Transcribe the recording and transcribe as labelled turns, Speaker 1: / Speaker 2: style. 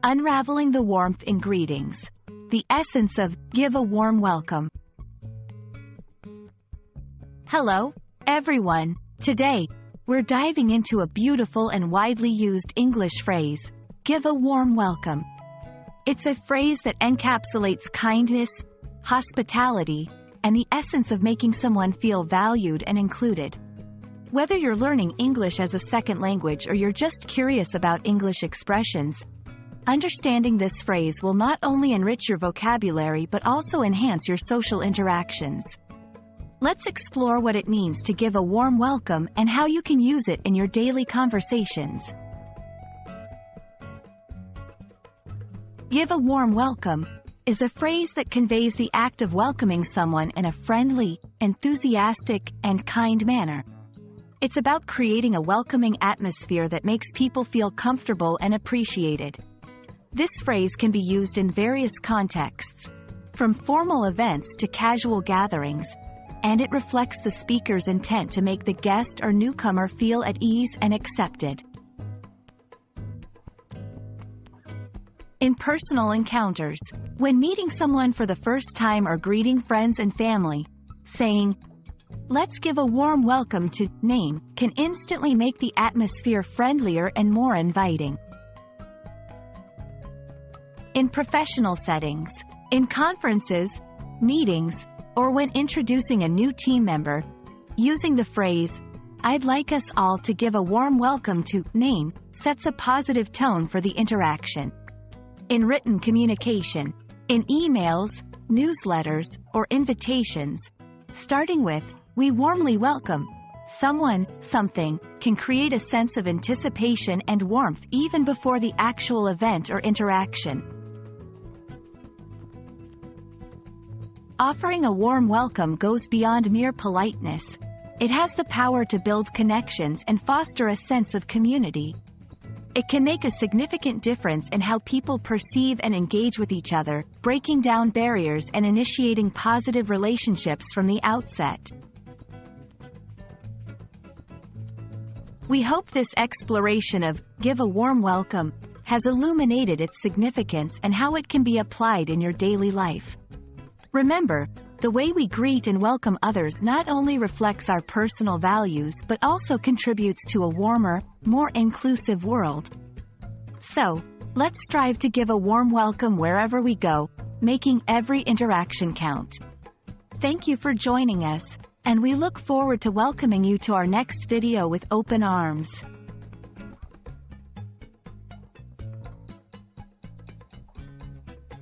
Speaker 1: Unraveling the warmth in greetings. The essence of give a warm welcome. Hello, everyone. Today, we're diving into a beautiful and widely used English phrase, give a warm welcome. It's a phrase that encapsulates kindness, hospitality, and the essence of making someone feel valued and included. Whether you're learning English as a second language or you're just curious about English expressions, understanding this phrase will not only enrich your vocabulary but also enhance your social interactions. Let's explore what it means to give a warm welcome and how you can use it in your daily conversations. Give a warm welcome is a phrase that conveys the act of welcoming someone in a friendly, enthusiastic, and kind manner. It's about creating a welcoming atmosphere that makes people feel comfortable and appreciated. This phrase can be used in various contexts, from formal events to casual gatherings, and it reflects the speaker's intent to make the guest or newcomer feel at ease and accepted. In personal encounters, when meeting someone for the first time or greeting friends and family, saying, "Let's give a warm welcome to name," can instantly make the atmosphere friendlier and more inviting. In professional settings, in conferences, meetings, or when introducing a new team member, using the phrase, "I'd like us all to give a warm welcome to name," sets a positive tone for the interaction. In written communication, in emails, newsletters, or invitations, starting with, "We warmly welcome someone, something," can create a sense of anticipation and warmth even before the actual event or interaction. Offering a warm welcome goes beyond mere politeness. It has the power to build connections and foster a sense of community. It can make a significant difference in how people perceive and engage with each other, breaking down barriers and initiating positive relationships from the outset. We hope this exploration of give a warm welcome has illuminated its significance and how it can be applied in your daily life. Remember, the way we greet and welcome others not only reflects our personal values but also contributes to a warmer, more inclusive world. So, let's strive to give a warm welcome wherever we go, making every interaction count. Thank you for joining us, and we look forward to welcoming you to our next video with open arms.